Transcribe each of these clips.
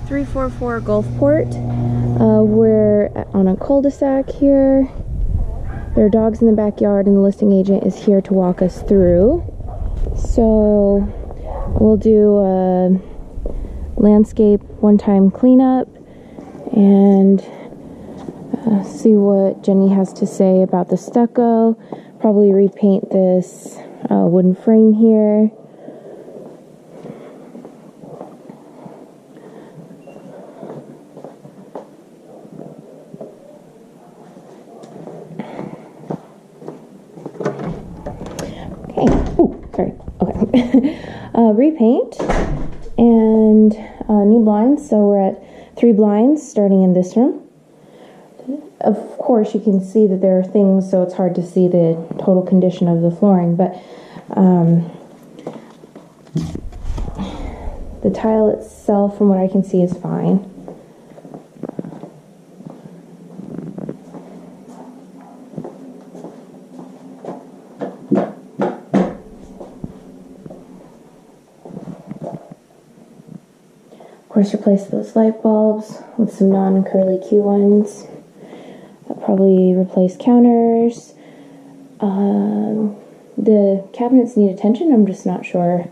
344 Gulfport. We're on a cul-de-sac here. There are dogs in the backyard and the listing agent is here to walk us through. So we'll do a landscape one-time cleanup and see what Jenny has to say about the stucco. Probably repaint this wooden frame here. Repaint and new blinds. So we're at 3 blinds starting in this room. Of course you can see that there are things, so it's hard to see the total condition of the flooring, but the tile itself, from what I can see, is fine. Of course, replace those light bulbs with some non-curly Q ones. I'll probably replace counters. The cabinets need attention. I'm just not sure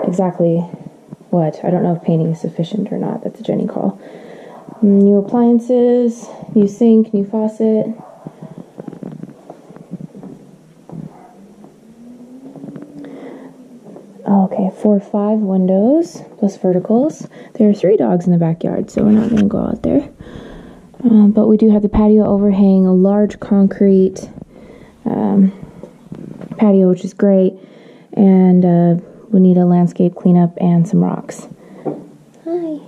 exactly what. I don't know if painting is sufficient or not. That's a Jenny call. New appliances, new sink, new faucet. Okay, 4 or 5 windows plus verticals. There are 3 dogs in the backyard, so we're not going to go out there. But we do have the patio overhang, a large concrete patio, which is great. And we need a landscape cleanup and some rocks. Hi.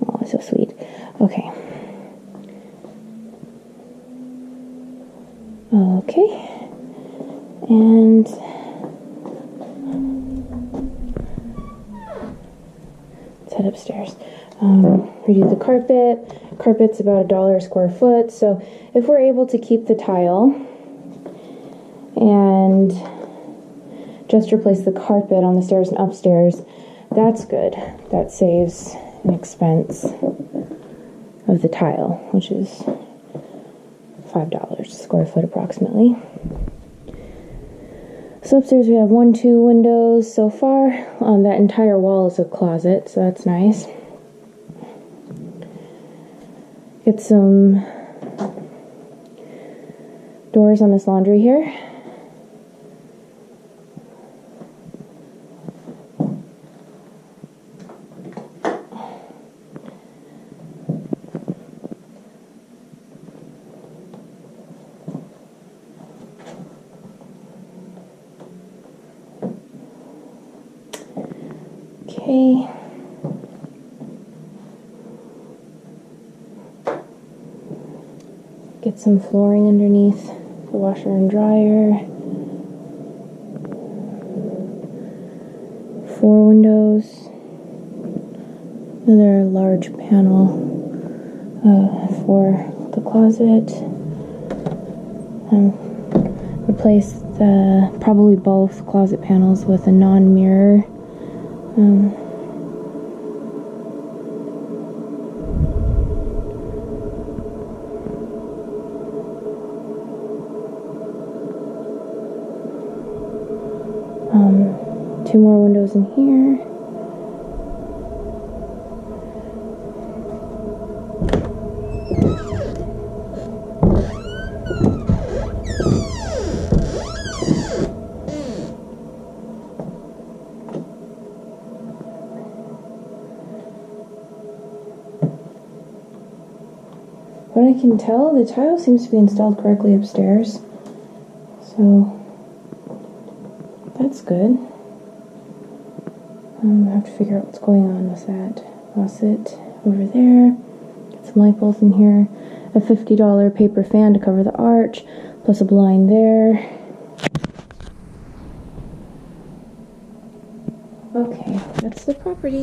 Oh, so sweet. Okay. Okay. And head upstairs. Redo the carpet. Carpet's about $1 a square foot, so if we're able to keep the tile and just replace the carpet on the stairs and upstairs, that's good. That saves an expense of the tile, which is $5 a square foot approximately. So upstairs we have 1-2 windows so far. That entire wall is a closet, so that's nice. Get some doors on this laundry here. Okay. Get some flooring underneath the washer and dryer. 4 windows. Another large panel for the closet. Replace probably both closet panels with a non-mirror. Two more windows in here. What I can tell, the tile seems to be installed correctly upstairs, so that's good. I have to figure out what's going on with that faucet over there. Get some light bulbs in here. A $50 paper fan to cover the arch, plus a blind there. Okay, that's the property.